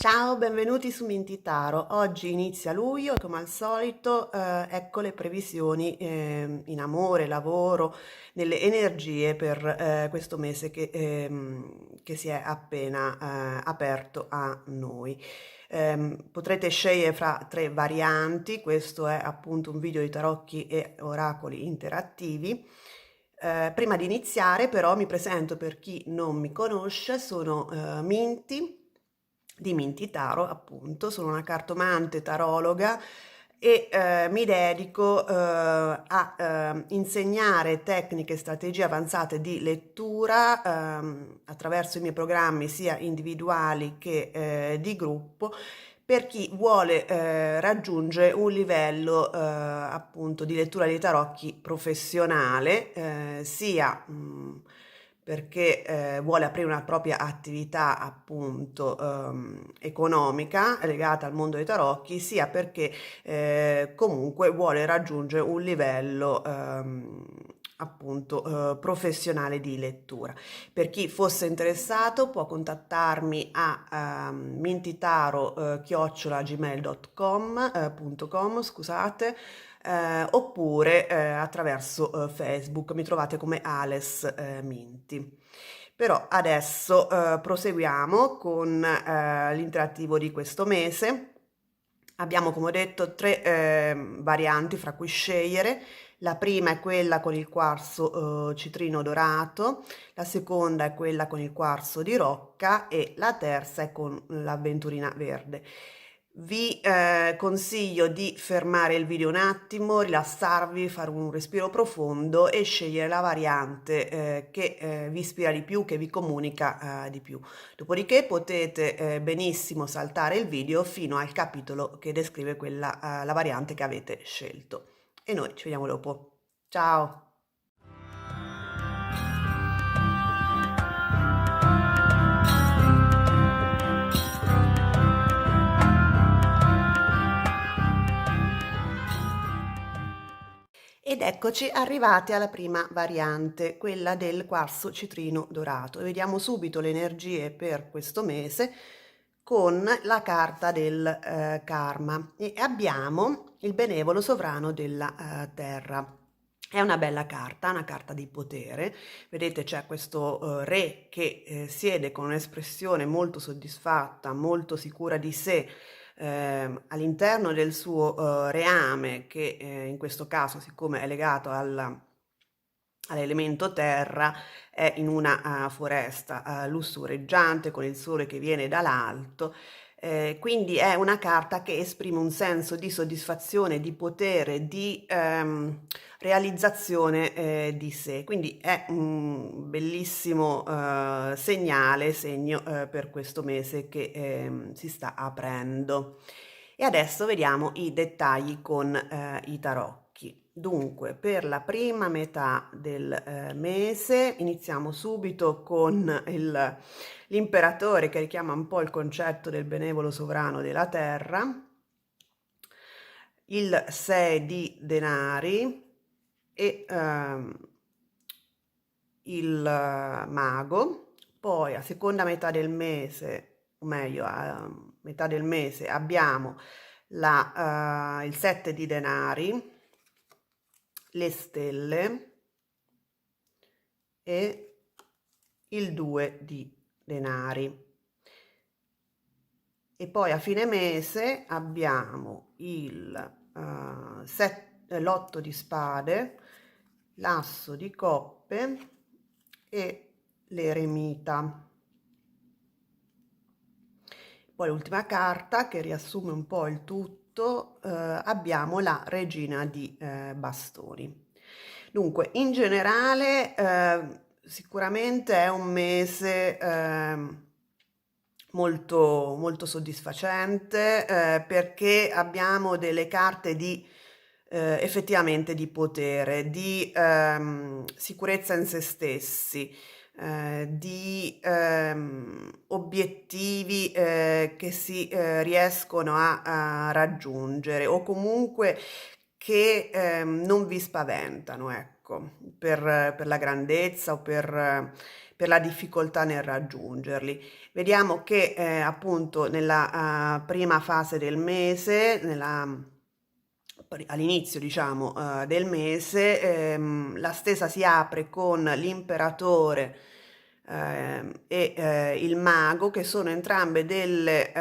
Ciao, benvenuti su Mintitaro. Oggi inizia luglio, come al solito, ecco le previsioni in amore, lavoro, nelle energie per questo mese che si è appena aperto a noi. Potrete scegliere fra tre varianti, questo è appunto un video di tarocchi e oracoli interattivi. Prima di iniziare però mi presento per chi non mi conosce, sono Minti di Mintitaro, appunto, sono una cartomante tarologa e mi dedico a insegnare tecniche e strategie avanzate di lettura attraverso i miei programmi sia individuali che di gruppo per chi vuole raggiungere un livello appunto di lettura dei tarocchi professionale, sia perché vuole aprire una propria attività appunto economica legata al mondo dei tarocchi, sia perché comunque vuole raggiungere un livello appunto professionale di lettura. Per chi fosse interessato può contattarmi a mintitaro@gmail.com, scusate, oppure attraverso Facebook, mi trovate come Ales Minti. Però adesso proseguiamo con l'interattivo di questo mese. Abbiamo, come ho detto, tre varianti fra cui scegliere. La prima è quella con il quarzo citrino dorato, la seconda è quella con il quarzo di rocca e la terza è con l'avventurina verde. Vi consiglio di fermare il video un attimo, rilassarvi, fare un respiro profondo e scegliere la variante che vi ispira di più, che vi comunica di più. Dopodiché potete benissimo saltare il video fino al capitolo che descrive la variante che avete scelto. E noi ci vediamo dopo. Ciao! Ed eccoci arrivati alla prima variante, quella del quarzo citrino dorato. E vediamo subito le energie per questo mese con la carta del karma e abbiamo il benevolo sovrano della terra. È una bella carta, una carta di potere. Vedete c'è questo re che siede con un'espressione molto soddisfatta, molto sicura di sé, all'interno del suo reame che in questo caso, siccome è legato all'elemento terra, è in una foresta lussureggiante con il sole che viene dall'alto. Quindi è una carta che esprime un senso di soddisfazione, di potere, di realizzazione di sé. Quindi è un bellissimo segno per questo mese che si sta aprendo. E adesso vediamo i dettagli con i tarocchi. Dunque, per la prima metà del mese iniziamo subito con l'imperatore che richiama un po' il concetto del benevolo sovrano della terra, il 6 di denari e il mago. Poi a seconda metà del mese, o meglio a metà del mese, abbiamo il 7 di denari, le stelle e il 2 di denari. E poi a fine mese abbiamo l'8 di spade, l'asso di coppe e l'eremita. Poi l'ultima carta che riassume un po' il tutto, abbiamo la regina di bastoni. Dunque, in generale, sicuramente è un mese molto, molto soddisfacente perché abbiamo delle carte di effettivamente di potere, di sicurezza in se stessi, di obiettivi che si riescono a raggiungere o comunque che non vi spaventano, ecco, per la grandezza o per la difficoltà nel raggiungerli. Vediamo che appunto nella prima fase del mese, all'inizio diciamo del mese, la stessa si apre con l'imperatore e il mago, che sono entrambe delle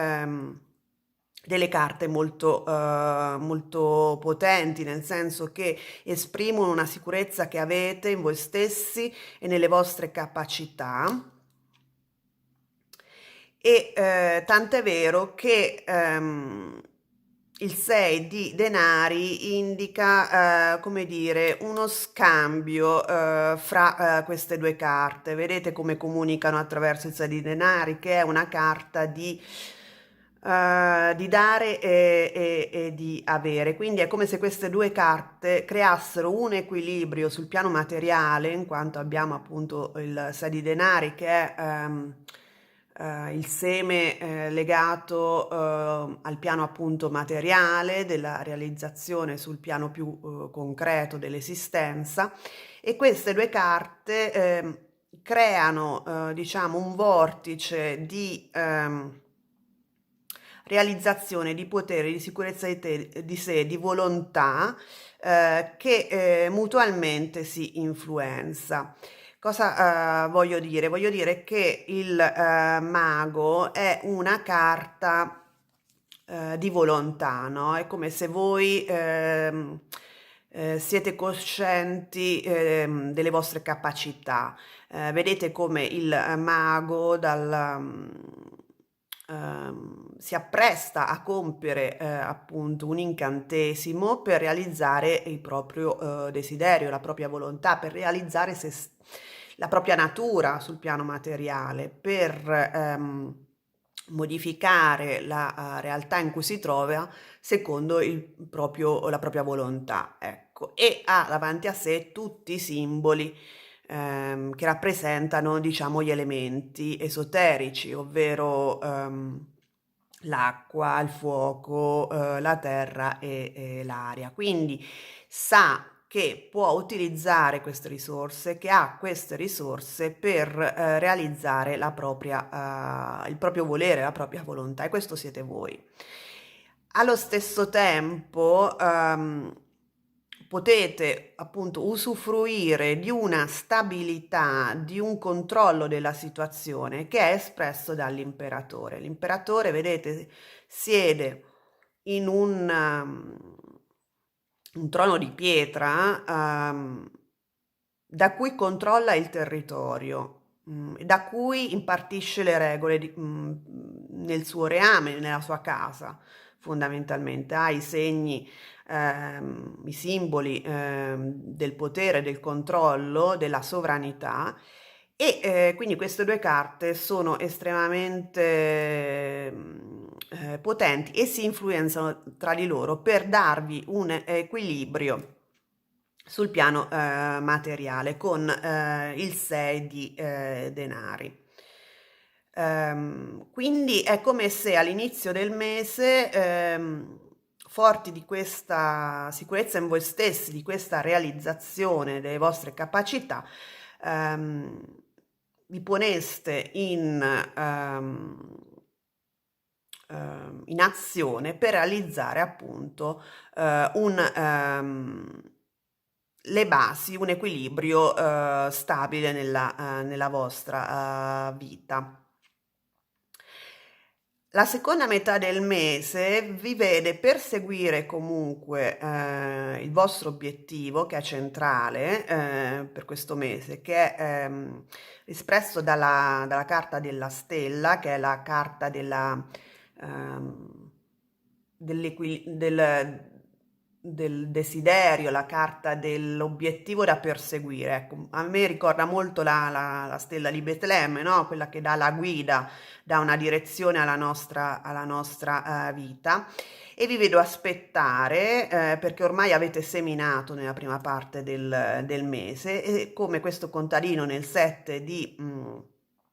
carte molto potenti, nel senso che esprimono una sicurezza che avete in voi stessi e nelle vostre capacità. E tant'è vero che il 6 di denari indica, come dire, uno scambio fra queste due carte. Vedete come comunicano attraverso il 6 di denari, che è una carta di dare e di avere. Quindi è come se queste due carte creassero un equilibrio sul piano materiale, in quanto abbiamo appunto il 6 di denari, che è il seme legato al piano appunto materiale, della realizzazione sul piano più concreto dell'esistenza, e queste due carte creano diciamo un vortice di realizzazione di potere, di sicurezza di sé, di volontà, che mutualmente si influenza. Cosa voglio dire? Voglio dire che il mago è una carta di volontà, no? È come se voi siete coscienti delle vostre capacità. Vedete come il mago si appresta a compiere appunto un incantesimo per realizzare il proprio desiderio, la propria volontà, per realizzare la propria natura sul piano materiale, per modificare la realtà in cui si trova secondo la propria volontà, ecco, e ha davanti a sé tutti i simboli che rappresentano, diciamo, gli elementi esoterici, ovvero l'acqua, il fuoco, la terra e l'aria. Quindi sa che può utilizzare queste risorse, che ha queste risorse per realizzare il proprio volere, la propria volontà, e questo siete voi. Allo stesso tempo, potete appunto usufruire di una stabilità, di un controllo della situazione che è espresso dall'imperatore. L'imperatore, vedete, siede in un trono di pietra da cui controlla il territorio, da cui impartisce le regole nel suo reame, nella sua casa, fondamentalmente. Ha i segni, i simboli del potere, del controllo, della sovranità, e quindi queste due carte sono estremamente potenti e si influenzano tra di loro per darvi un equilibrio sul piano materiale con il 6 di denari. Quindi è come se all'inizio del mese, forti di questa sicurezza in voi stessi, di questa realizzazione delle vostre capacità, ehm, vi poneste in azione per realizzare appunto le basi, un equilibrio stabile nella vostra vita. La seconda metà del mese vi vede perseguire comunque il vostro obiettivo, che è centrale per questo mese, che è espresso dalla carta della stella, che è la carta ehm, del desiderio, la carta dell'obiettivo da perseguire. Ecco, a me ricorda molto la stella di Betlemme, no? Quella che dà la guida, dà una direzione alla nostra vita. E vi vedo aspettare perché ormai avete seminato nella prima parte del mese, e come questo contadino nel 7 di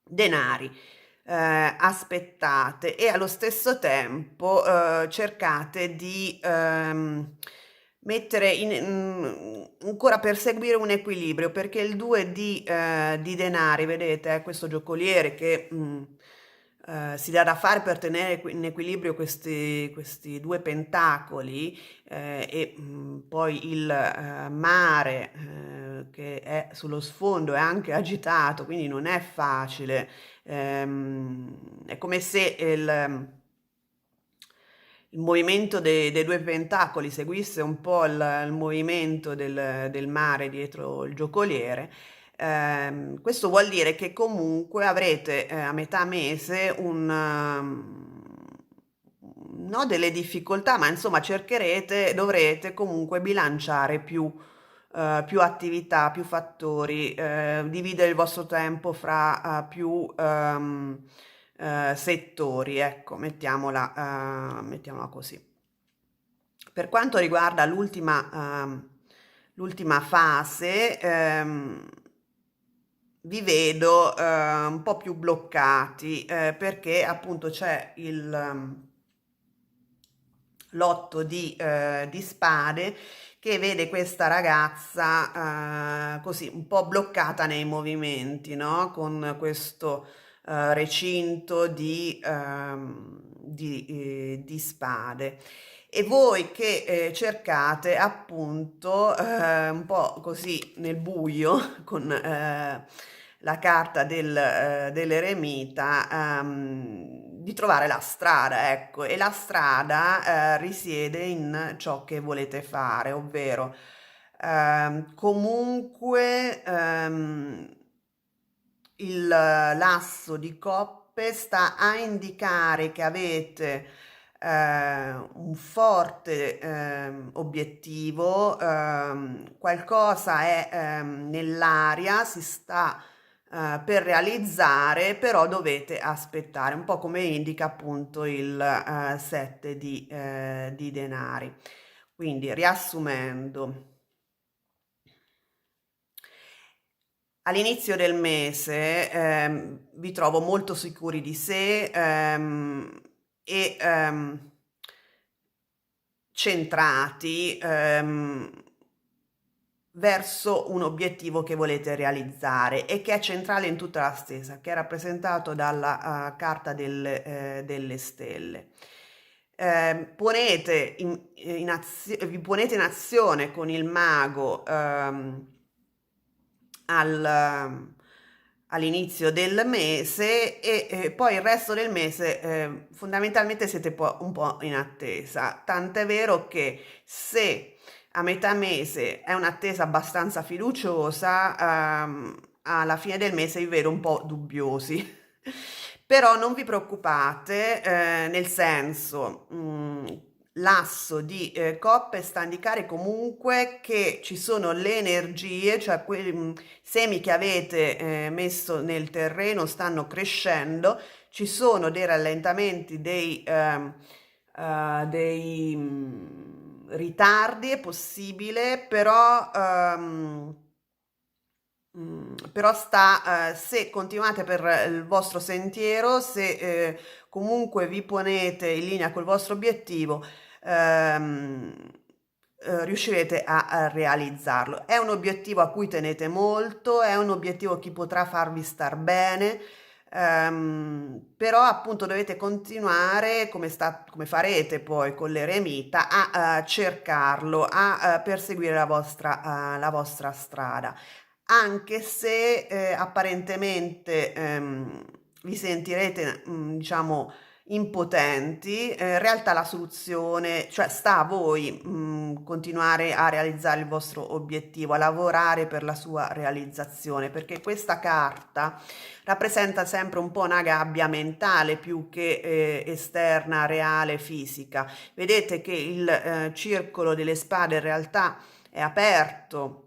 denari aspettate, e allo stesso tempo cercate di mettere ancora perseguire un equilibrio, perché il 2 di denari, vedete, è questo giocoliere che si dà da fare per tenere in equilibrio questi due pentacoli, e poi il mare che è sullo sfondo è anche agitato, quindi non è facile. È come se il movimento dei due pentacoli seguisse un po' il movimento del mare dietro il giocoliere. Questo vuol dire che comunque avrete a metà mese no delle difficoltà, ma insomma dovrete comunque bilanciare più attività, più fattori, dividere il vostro tempo fra più settori, ecco, mettiamola così. Per quanto riguarda l'ultima fase, vi vedo un po' più bloccati, perché appunto c'è l'otto di spade che vede questa ragazza così un po' bloccata nei movimenti, no? Con questo recinto di spade. E voi che cercate appunto un po' così nel buio con la carta dell'eremita, di trovare la strada, ecco, e la strada risiede in ciò che volete fare, ovvero comunque il lasso di coppe sta a indicare che avete un forte obiettivo, qualcosa è nell'aria, si sta per realizzare, però dovete aspettare, un po' come indica appunto il 7 di denari. Quindi, riassumendo, all'inizio del mese vi trovo molto sicuri di sé, e centrati verso un obiettivo che volete realizzare e che è centrale in tutta la stesa, che è rappresentato dalla carta delle stelle. Vi ponete in azione con il mago al, all'inizio del mese e poi il resto del mese fondamentalmente siete un po' in attesa, tant'è vero che se a metà mese è un'attesa abbastanza fiduciosa, alla fine del mese vi vedo un po' dubbiosi. Però non vi preoccupate, nel senso, l'asso di coppe sta a indicare comunque che ci sono le energie, cioè quei semi che avete messo nel terreno stanno crescendo, ci sono dei rallentamenti, ritardi, è possibile, però se continuate per il vostro sentiero, se comunque vi ponete in linea col vostro obiettivo, ehm, riuscirete a realizzarlo. È un obiettivo a cui tenete molto, è un obiettivo che potrà farvi star bene, però appunto dovete continuare, come farete poi con l'eremita, a cercarlo, a perseguire la vostra strada anche se apparentemente vi sentirete, diciamo, impotenti, in realtà la soluzione, cioè sta a voi continuare a realizzare il vostro obiettivo, a lavorare per la sua realizzazione, perché questa carta rappresenta sempre un po' una gabbia mentale più che esterna, reale, fisica. Vedete che il circolo delle spade in realtà è aperto,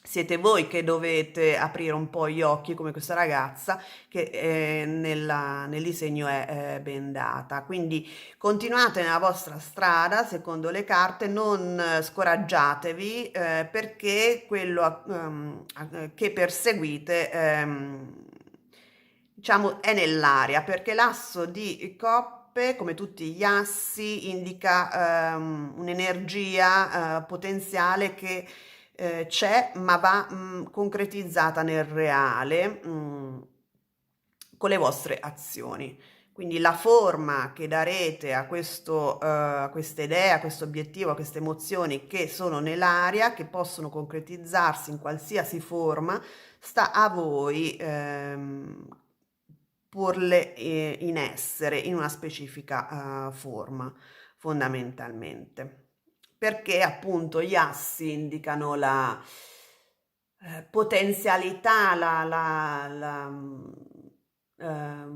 siete voi che dovete aprire un po' gli occhi come questa ragazza che nel disegno è bendata. Quindi continuate nella vostra strada secondo le carte, non scoraggiatevi perché quello che perseguite diciamo è nell'aria, perché l'asso di coppe coppe, come tutti gli assi, indica un'energia potenziale che c'è, ma va concretizzata nel reale con le vostre azioni. Quindi la forma che darete a questo, a questa idea, a questo obiettivo, a queste emozioni che sono nell'aria, che possono concretizzarsi in qualsiasi forma, sta a voi porle in essere in una specifica forma, fondamentalmente. Perché appunto gli assi indicano la potenzialità,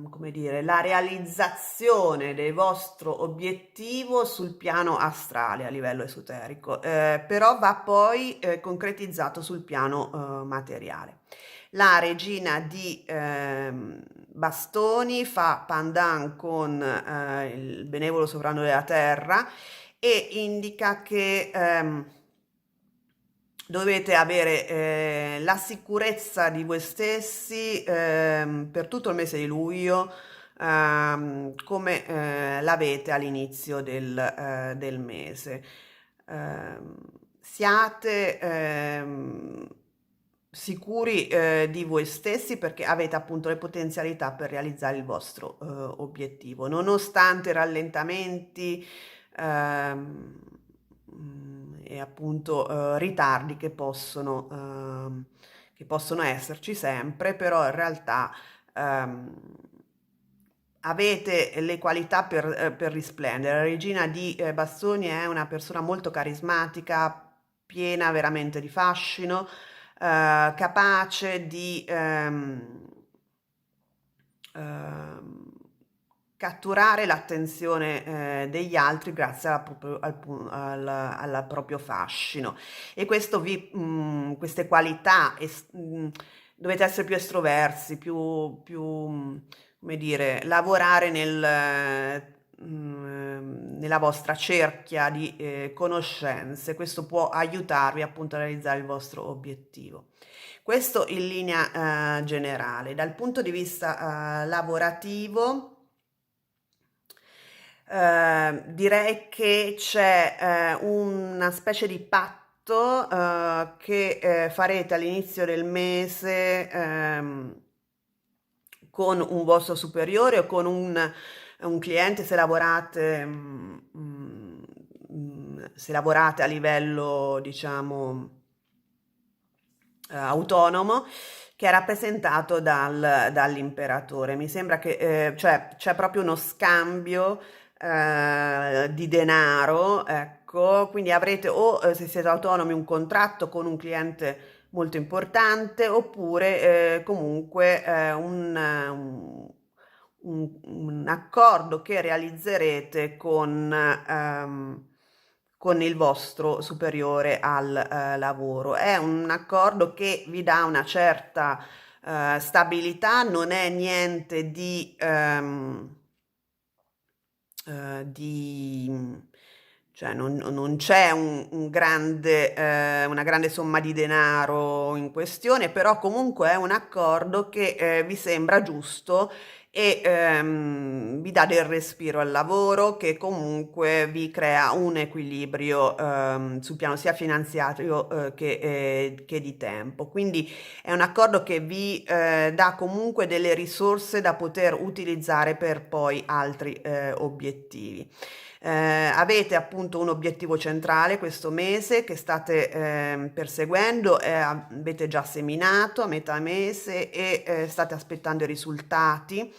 come dire, la realizzazione del vostro obiettivo sul piano astrale a livello esoterico, però va poi concretizzato sul piano materiale. La regina di bastoni fa pandan con il benevolo sovrano della terra e indica che dovete avere la sicurezza di voi stessi per tutto il mese di luglio, come l'avete all'inizio del mese. Ehm, Siate sicuri di voi stessi perché avete appunto le potenzialità per realizzare il vostro obiettivo, nonostante rallentamenti e appunto ritardi che possono esserci sempre, però in realtà ehm, avete le qualità per risplendere. La regina di bastoni è una persona molto carismatica, piena veramente di fascino, capace di ehm, catturare l'attenzione degli altri grazie al proprio fascino. E questo queste qualità, dovete essere più estroversi, come dire, lavorare nella vostra cerchia di conoscenze. Questo può aiutarvi appunto a realizzare il vostro obiettivo. Questo in linea generale. Dal punto di vista lavorativo, direi che c'è una specie di patto che farete all'inizio del mese con un vostro superiore o con un cliente se lavorate, se lavorate a livello, diciamo, autonomo, che è rappresentato dall'imperatore. Mi sembra che cioè, c'è proprio uno scambio di denaro, ecco, quindi avrete o se siete autonomi un contratto con un cliente molto importante oppure comunque un accordo che realizzerete con il vostro superiore al lavoro. È un accordo che vi dà una certa stabilità, non è niente di cioè non c'è una grande somma di denaro in questione, però comunque è un accordo che vi sembra giusto e vi dà del respiro al lavoro, che comunque vi crea un equilibrio sul piano sia finanziario che di tempo. Quindi è un accordo che vi dà comunque delle risorse da poter utilizzare per poi altri obiettivi. Avete appunto un obiettivo centrale questo mese che state perseguendo, avete già seminato a metà mese e state aspettando i risultati.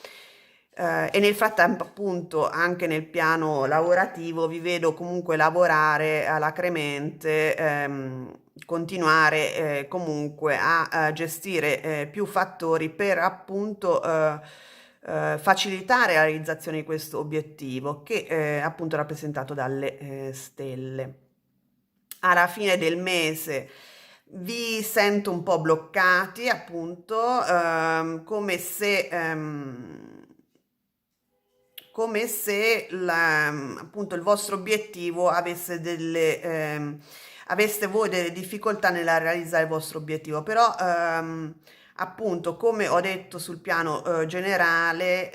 E nel frattempo, appunto, anche nel piano lavorativo vi vedo comunque lavorare alacremente, continuare comunque a gestire più fattori per appunto facilitare la realizzazione di questo obiettivo che è appunto rappresentato dalle stelle. Alla fine del mese vi sento un po' bloccati, appunto, come se appunto il vostro obiettivo aveste voi delle difficoltà nella realizzare il vostro obiettivo, però appunto come ho detto sul piano generale,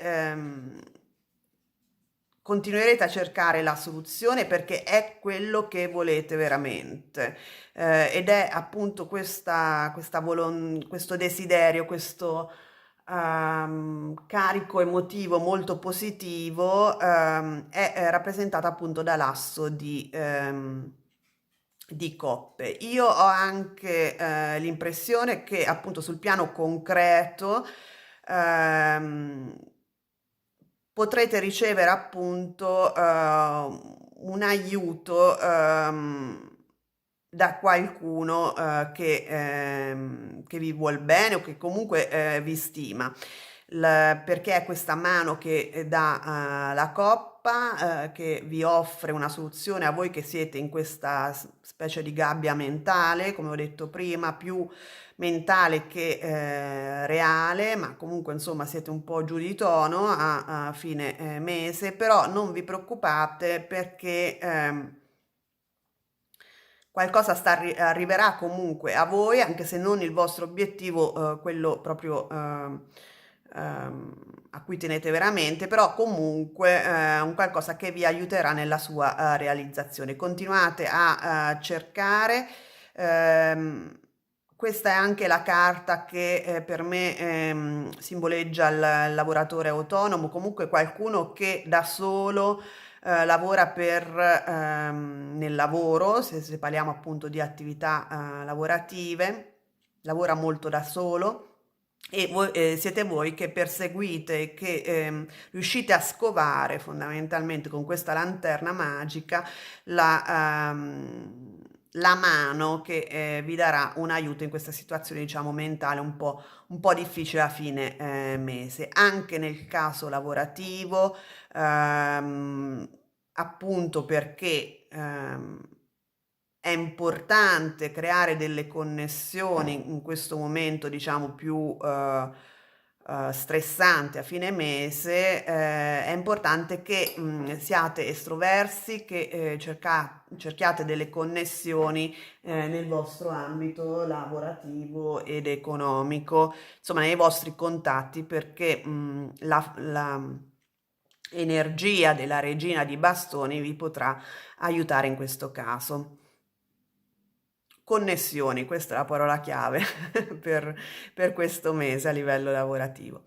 continuerete a cercare la soluzione perché è quello che volete veramente. Ed è appunto questo desiderio, questo carico emotivo molto positivo, è rappresentato appunto dall'asso di coppe. Io ho anche l'impressione che appunto sul piano concreto ehm, potrete ricevere appunto un aiuto da qualcuno che vi vuol bene o che comunque vi stima. Perché è questa mano che dà la coppa, che vi offre una soluzione a voi che siete in questa specie di gabbia mentale, come ho detto prima, più mentale che reale, ma comunque insomma siete un po' giù di tono a fine mese, però non vi preoccupate perché qualcosa arriverà comunque a voi, anche se non il vostro obiettivo, quello proprio a cui tenete veramente, però comunque un qualcosa che vi aiuterà nella sua realizzazione. Continuate a cercare. ehm, Questa è anche la carta che per me simboleggia il lavoratore autonomo, comunque qualcuno che da solo lavora nel lavoro, se parliamo appunto di attività lavorative, lavora molto da solo. E voi, siete voi che perseguite, che riuscite a scovare fondamentalmente con questa lanterna magica la mano che vi darà un aiuto in questa situazione, diciamo, mentale un po' difficile a fine mese. Anche nel caso lavorativo, appunto perché è importante creare delle connessioni in questo momento, diciamo, più stressante a fine mese, è importante che siate estroversi, che cerchiate delle connessioni nel vostro ambito lavorativo ed economico, insomma, nei vostri contatti, perché la energia della regina di bastoni vi potrà aiutare in questo caso. Connessioni, questa è la parola chiave per, per questo mese a livello lavorativo.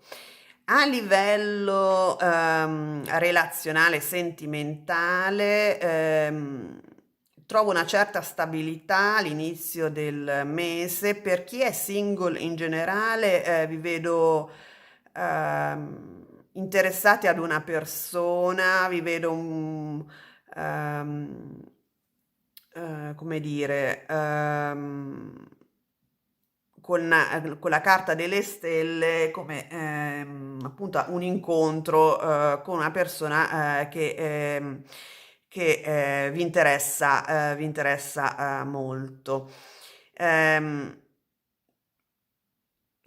A livello relazionale, sentimentale, trovo una certa stabilità all'inizio del mese. Per chi è single in generale, vi vedo interessati ad una persona, vi vedo ehm, come dire, con la carta delle stelle come appunto un incontro con una persona che vi interessa molto. Ehm,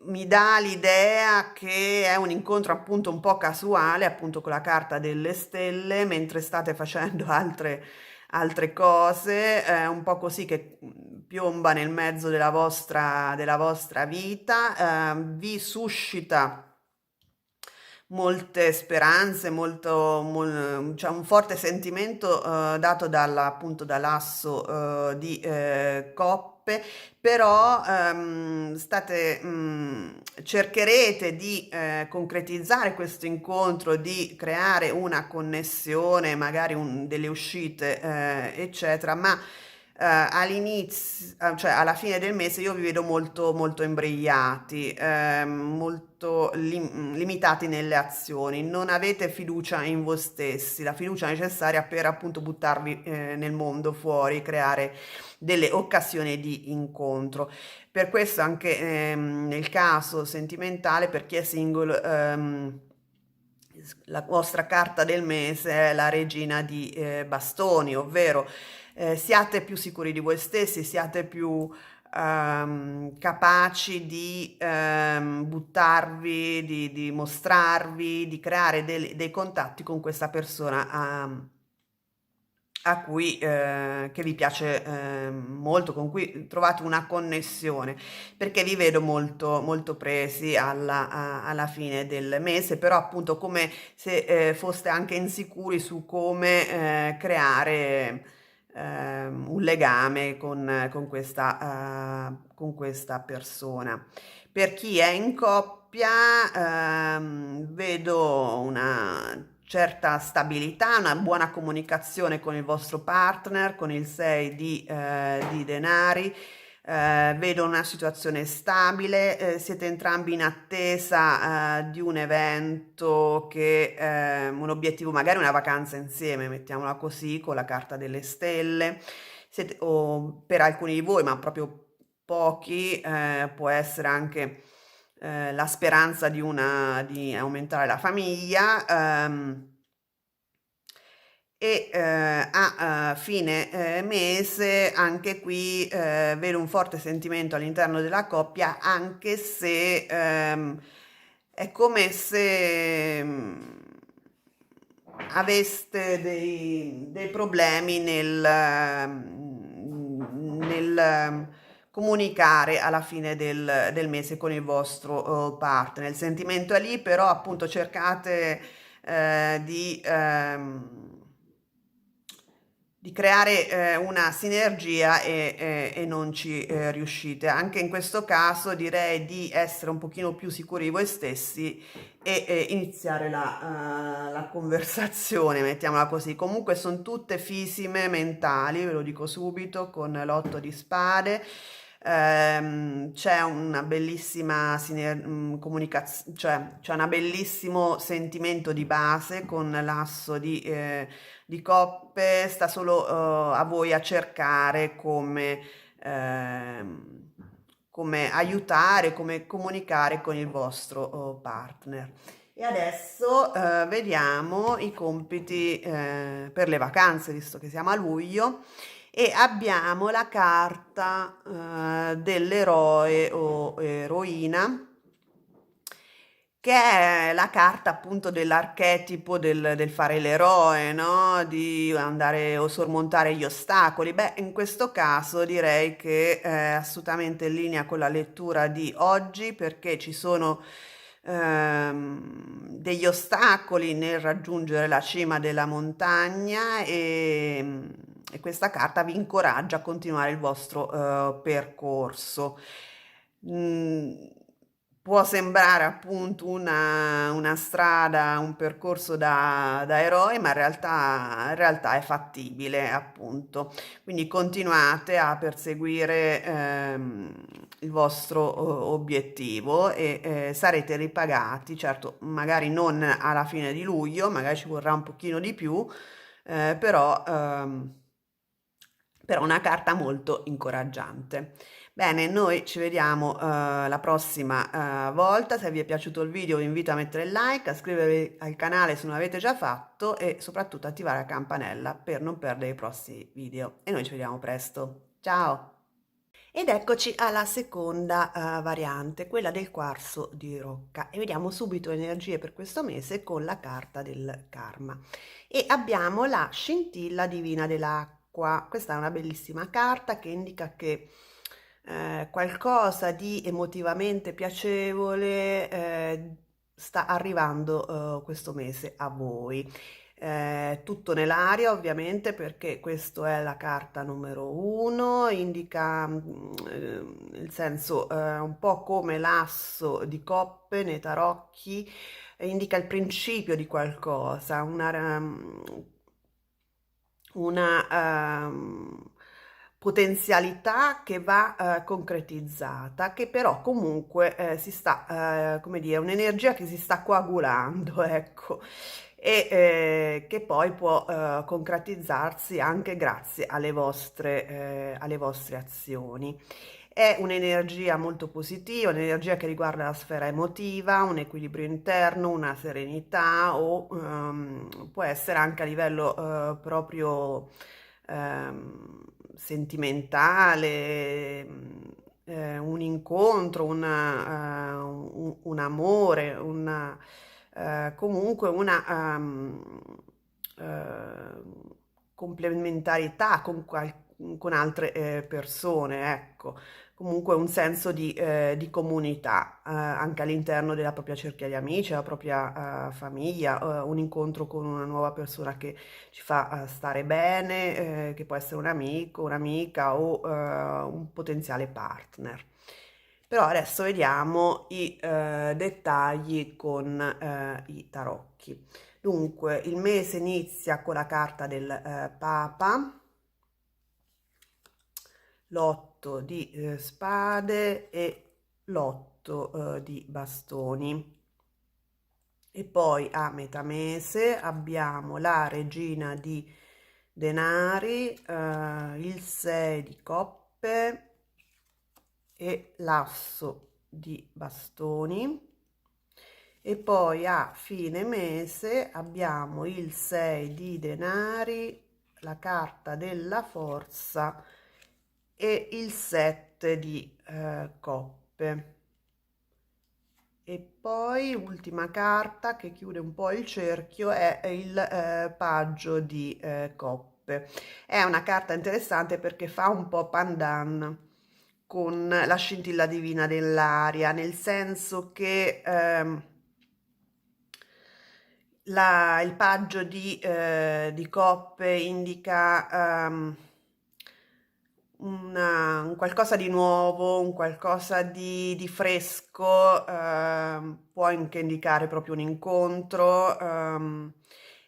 Mi dà l'idea che è un incontro appunto un po' casuale, appunto con la carta delle stelle, mentre state facendo altre cose, un po' così che piomba nel mezzo della vostra vita, vi suscita molte speranze, c'è un forte sentimento dato appunto dall'asso di coppe, però cercherete di concretizzare questo incontro, di creare una connessione, magari delle uscite, eccetera, ma all'inizio, cioè alla fine del mese io vi vedo molto imbrigliati, molto limitati nelle azioni, non avete fiducia in voi stessi, la fiducia necessaria per appunto buttarvi nel mondo fuori, creare delle occasioni di incontro. Per questo anche nel caso sentimentale, per chi è single, la vostra carta del mese è la regina di bastoni, ovvero siate più sicuri di voi stessi, siate più capaci di buttarvi, di mostrarvi, di creare dei contatti con questa persona che vi piace molto, con cui trovate una connessione, perché vi vedo molto, molto presi alla fine del mese, però appunto come se foste anche insicuri su come creare un legame con questa persona. Per chi è in coppia, vedo una certa stabilità, una buona comunicazione con il vostro partner, con il 6 di denari. Vedo una situazione stabile, siete entrambi in attesa, di un evento un obiettivo, magari una vacanza insieme, mettiamola così, con la carta delle stelle. O per alcuni di voi, ma proprio pochi, può essere anche la speranza di aumentare la famiglia. A fine mese anche qui vedo un forte sentimento all'interno della coppia, anche se è come se aveste dei problemi nel comunicare alla fine del mese con il vostro partner. Il sentimento è lì, però appunto cercate di creare una sinergia e non ci riuscite. Anche in questo caso direi di essere un pochino più sicuri di voi stessi e iniziare la conversazione, mettiamola così. Comunque sono tutte fisime mentali, ve lo dico subito, con l'otto di spade. C'è una bellissima comunicazione, cioè c'è un bellissimo sentimento di base con l'asso di coppe, sta solo a voi a cercare come aiutare, come comunicare con il vostro partner. E adesso vediamo i compiti per le vacanze, visto che siamo a luglio, e abbiamo la carta dell'eroe o eroina, che è la carta appunto dell'archetipo del fare l'eroe, no? Di andare o sormontare gli ostacoli. Beh, in questo caso direi che è assolutamente in linea con la lettura di oggi, perché ci sono degli ostacoli nel raggiungere la cima della montagna e questa carta vi incoraggia a continuare il vostro percorso. Mm, Può sembrare appunto una strada, un percorso da eroe, ma in realtà è fattibile, appunto. Quindi continuate a perseguire il vostro obiettivo e sarete ripagati, certo, magari non alla fine di luglio, magari ci vorrà un pochino di più, però una carta molto incoraggiante. Bene, noi ci vediamo la prossima volta. Se vi è piaciuto il video vi invito a mettere il like, a iscrivervi al canale se non l'avete già fatto e soprattutto attivare la campanella per non perdere i prossimi video. E noi ci vediamo presto. Ciao! Ed eccoci alla seconda variante, quella del quarzo di Rocca, e vediamo subito le energie per questo mese con la carta del karma. E abbiamo la scintilla divina dell'acqua. Questa è una bellissima carta che indica che qualcosa di emotivamente piacevole sta arrivando questo mese a voi. Tutto nell'aria ovviamente, perché questa è la carta numero uno, indica il senso un po' come l'asso di coppe nei tarocchi, indica il principio di qualcosa, una potenzialità che va concretizzata, che però comunque si sta, come dire, un'energia che si sta coagulando, ecco, e che poi può concretizzarsi anche grazie alle vostre azioni. È un'energia molto positiva, un'energia che riguarda la sfera emotiva, un equilibrio interno, una serenità o può essere anche a livello proprio sentimentale, un incontro, un amore, comunque una complementarietà con altre persone, ecco. Comunque un senso di comunità, anche all'interno della propria cerchia di amici, la propria famiglia, un incontro con una nuova persona che ci fa stare bene, che può essere un amico, un'amica o un potenziale partner. Però adesso vediamo i dettagli con i tarocchi. Dunque, il mese inizia con la carta del Papa, l'otto di spade e l'otto di bastoni. E poi a metà mese abbiamo la regina di denari, il 6 di coppe e l'asso di bastoni. E poi a fine mese abbiamo il 6 di denari, la carta della forza e il 7 di coppe. E poi ultima carta che chiude un po' il cerchio è il paggio di coppe. È una carta interessante perché fa un po' pandan con la scintilla divina dell'aria, nel senso che il paggio di coppe indica un qualcosa di nuovo, un qualcosa di fresco, può anche indicare proprio un incontro,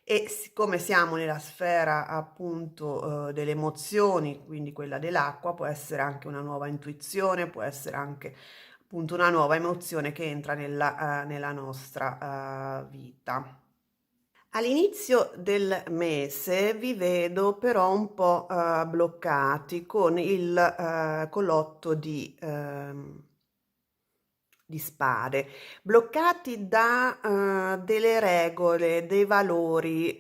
e siccome siamo nella sfera appunto delle emozioni, quindi quella dell'acqua, può essere anche una nuova intuizione, può essere anche appunto una nuova emozione che entra nella nostra vita. All'inizio del mese vi vedo però un po' bloccati con con l'otto di spade, bloccati da delle regole, dei valori,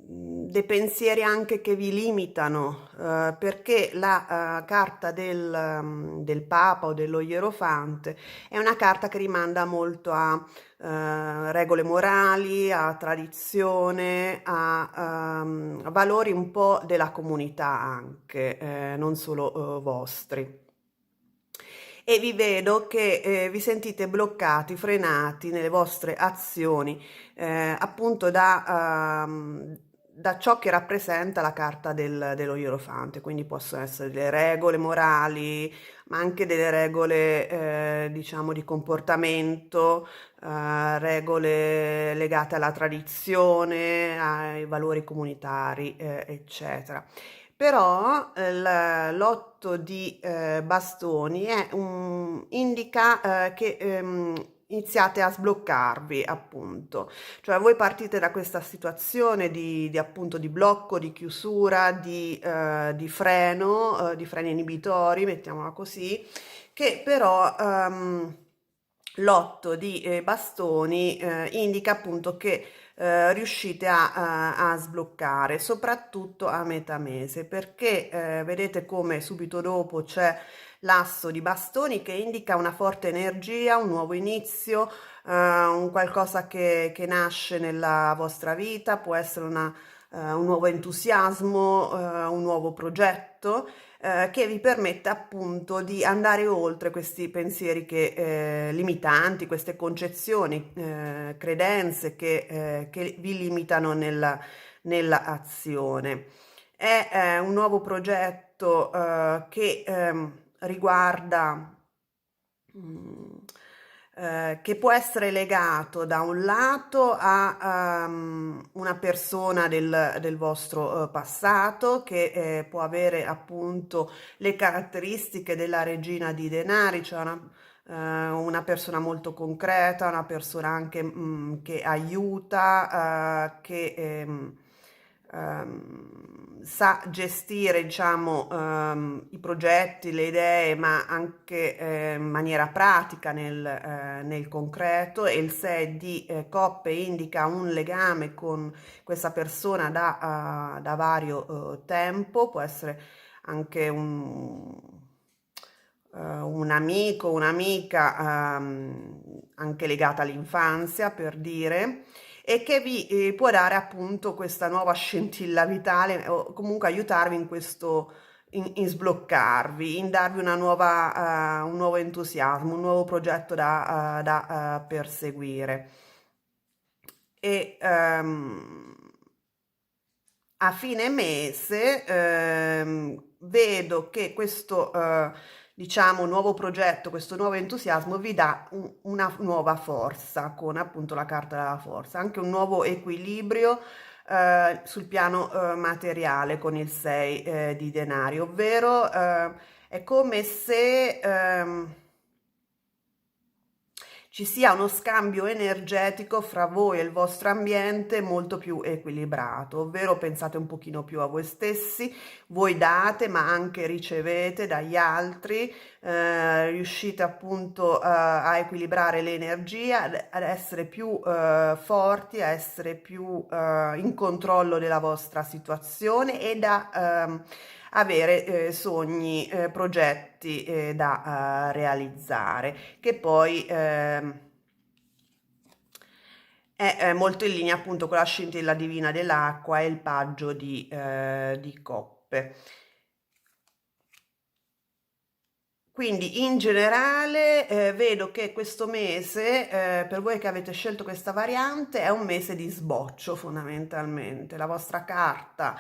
dei pensieri anche che vi limitano, perché la carta del Papa o dello Ierofante è una carta che rimanda molto a regole morali, a tradizione, a valori un po' della comunità anche, non solo vostri. E vi vedo che vi sentite bloccati, frenati nelle vostre azioni, appunto da ciò che rappresenta la carta dello Ierofante, quindi possono essere delle regole morali, ma anche delle regole, diciamo, di comportamento, regole legate alla tradizione, ai valori comunitari, eccetera. Però l'otto di bastoni indica che iniziate a sbloccarvi, appunto. Cioè voi partite da questa situazione appunto di blocco, di chiusura, di freno, di freni inibitori, mettiamola così, che però l'otto di bastoni indica appunto che riuscite a sbloccare, soprattutto a metà mese, perché vedete come subito dopo c'è l'asso di bastoni che indica una forte energia, un nuovo inizio, un qualcosa che nasce nella vostra vita, può essere un nuovo entusiasmo, un nuovo progetto che vi permette appunto di andare oltre questi pensieri limitanti, queste concezioni, credenze che vi limitano nella azione. È un nuovo progetto che riguarda mm, che può essere legato da un lato a una persona del vostro passato che può avere appunto le caratteristiche della regina di denari, cioè una persona molto concreta, una persona anche che aiuta, che sa gestire, diciamo, i progetti, le idee, ma anche in maniera pratica nel concreto. E il 6 di coppe indica un legame con questa persona da vario tempo, può essere anche un amico, un'amica, anche legata all'infanzia, per dire. e che vi può dare appunto questa nuova scintilla vitale o comunque aiutarvi in questo, in sbloccarvi, in darvi una nuova, un nuovo entusiasmo, un nuovo progetto da perseguire. E a fine mese vedo che questo, diciamo, nuovo progetto, questo nuovo entusiasmo vi dà una nuova forza, con appunto la carta della forza, anche un nuovo equilibrio sul piano materiale con il 6 di denari, ovvero è come se ci sia uno scambio energetico fra voi e il vostro ambiente molto più equilibrato, ovvero pensate un pochino più a voi stessi, voi date ma anche ricevete dagli altri, riuscite appunto a equilibrare l'energia, ad essere più forti, a essere più in controllo della vostra situazione e da avere sogni, progetti da realizzare, che poi è molto in linea appunto con la scintilla divina dell'acqua e il paggio di coppe. Quindi in generale vedo che questo mese, per voi che avete scelto questa variante, è un mese di sboccio fondamentalmente. La vostra carta,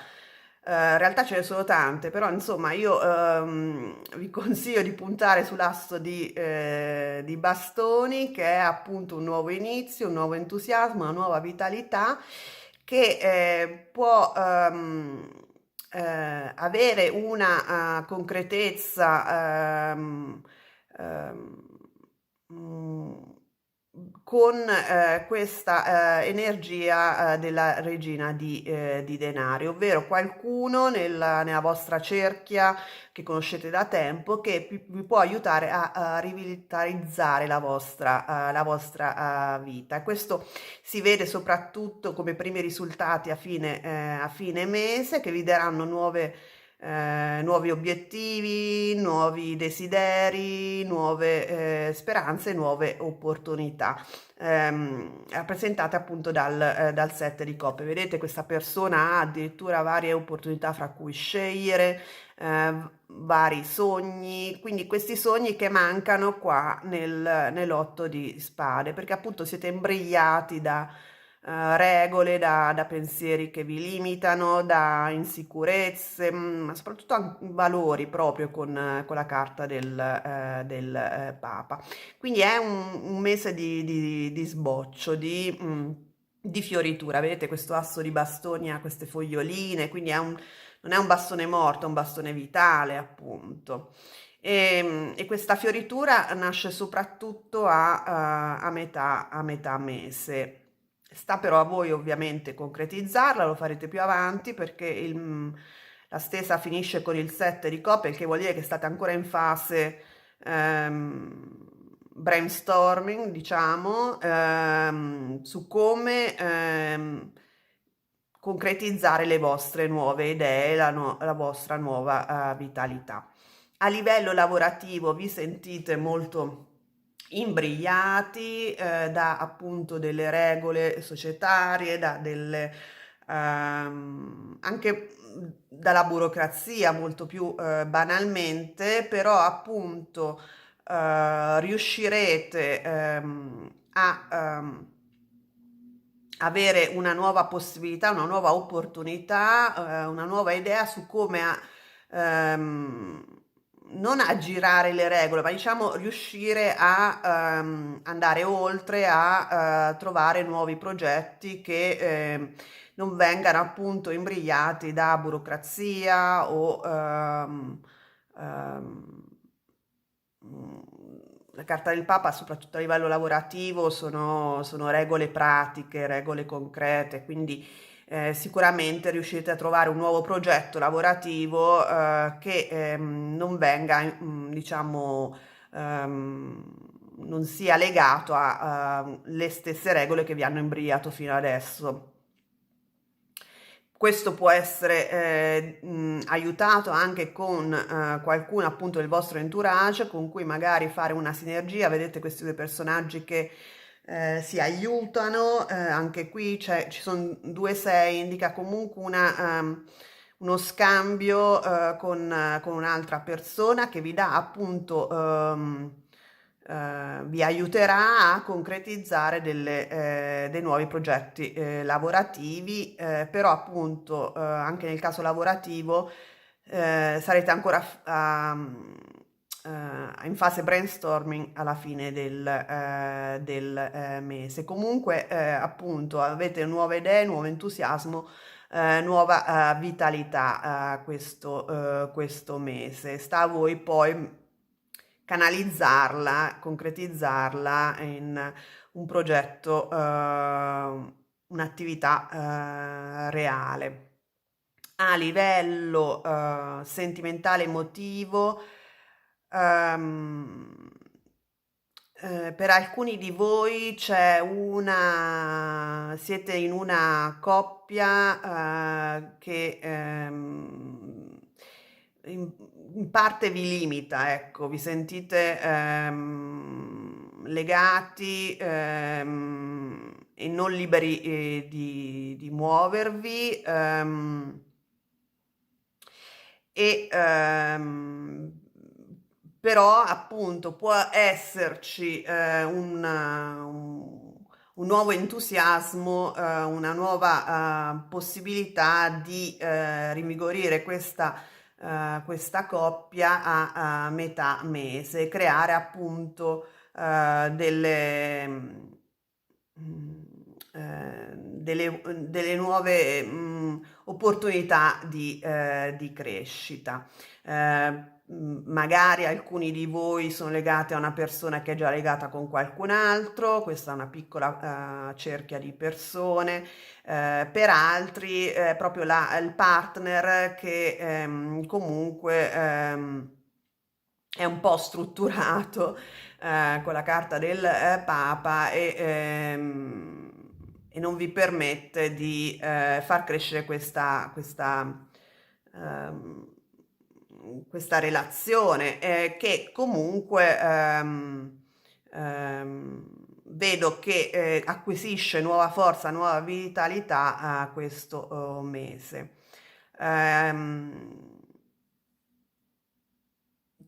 in realtà ce ne sono tante, però insomma io vi consiglio di puntare sull'asso di bastoni, che è appunto un nuovo inizio, un nuovo entusiasmo, una nuova vitalità che può avere una concretezza mm, con questa energia della regina di denari, ovvero qualcuno nella vostra cerchia che conoscete da tempo che vi può aiutare a rivitalizzare la vostra vita. E questo si vede soprattutto come primi risultati a fine mese che vi daranno nuovi obiettivi, nuovi desideri, nuove speranze, nuove opportunità, rappresentate appunto dal 7 di coppe. Vedete, questa persona ha addirittura varie opportunità fra cui scegliere, vari sogni, quindi questi sogni che mancano qua nell'otto di spade, perché appunto siete imbrigliati da regole, da pensieri che vi limitano, da insicurezze, ma soprattutto valori proprio con la carta del Papa. Quindi è un mese di sboccio, di fioritura. Vedete questo asso di bastoni ha queste foglioline, quindi non è un bastone morto, è un bastone vitale, appunto. E questa fioritura nasce soprattutto a metà mese. Sta però a voi ovviamente concretizzarla, lo farete più avanti perché la stesa finisce con il 7 di coppe, il che vuol dire che state ancora in fase brainstorming, diciamo, su come concretizzare le vostre nuove idee, la vostra nuova vitalità. A livello lavorativo vi sentite molto imbrigliati da appunto delle regole societarie, da delle anche dalla burocrazia molto più banalmente, però appunto riuscirete avere una nuova possibilità, una nuova opportunità, una nuova idea su come non aggirare le regole, ma diciamo riuscire a andare oltre, a trovare nuovi progetti che non vengano appunto imbrigliati da burocrazia o ehm, la carta del Papa, soprattutto a livello lavorativo, sono regole pratiche, regole concrete, quindi sicuramente riuscite a trovare un nuovo progetto lavorativo che non venga, diciamo, non sia legato alle stesse regole che vi hanno imbrigliato fino adesso. Questo può essere aiutato anche con qualcuno appunto del vostro entourage con cui magari fare una sinergia. Vedete questi due personaggi che si aiutano, anche qui ci sono due sei, indica comunque uno scambio con un'altra persona che vi dà appunto, vi aiuterà a concretizzare dei nuovi progetti lavorativi, però appunto anche nel caso lavorativo sarete ancora in fase brainstorming alla fine del mese. Comunque, appunto, avete nuove idee, nuovo entusiasmo, nuova vitalità questo mese. Sta a voi poi canalizzarla, concretizzarla in un progetto, un'attività reale. A livello sentimentale emotivo, ehm, per alcuni di voi siete in una coppia che in, in parte vi limita, ecco, vi sentite legati e non liberi di muovervi. E però appunto può esserci un nuovo entusiasmo, una nuova possibilità di rinvigorire questa coppia a metà mese, creare appunto delle nuove opportunità di crescita. Magari alcuni di voi sono legati a una persona che è già legata con qualcun altro, questa è una piccola cerchia di persone, per altri proprio il partner che comunque è un po' strutturato con la carta del Papa e non vi permette di far crescere ehm, questa relazione che comunque vedo che acquisisce nuova forza, nuova vitalità a questo mese. Ehm,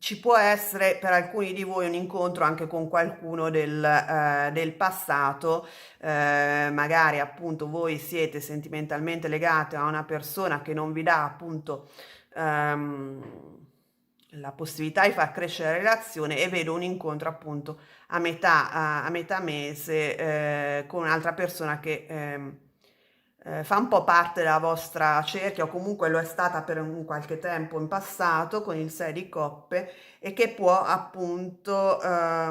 Ci può essere per alcuni di voi un incontro anche con qualcuno del passato, magari appunto voi siete sentimentalmente legati a una persona che non vi dà appunto la possibilità di far crescere la relazione e vedo un incontro appunto a metà mese con un'altra persona che fa un po' parte della vostra cerchia o comunque lo è stata per un qualche tempo in passato con il 6 di coppe e che può appunto dare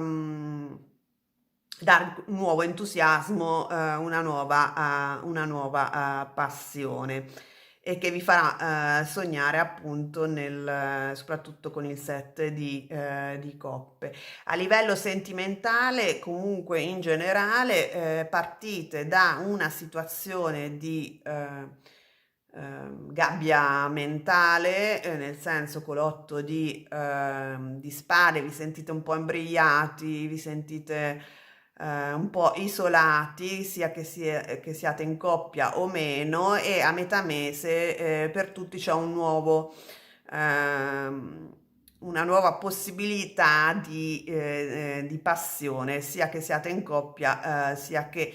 un nuovo entusiasmo, una nuova passione e che vi farà sognare appunto soprattutto con il 7 di coppe. A livello sentimentale, comunque in generale, partite da una situazione di gabbia mentale, nel senso con l'otto di spade vi sentite un po' imbrigliati, vi sentite un po' isolati, sia che siate in coppia o meno, e a metà mese per tutti c'è ehm, una nuova possibilità di passione, sia che siate in coppia, sia che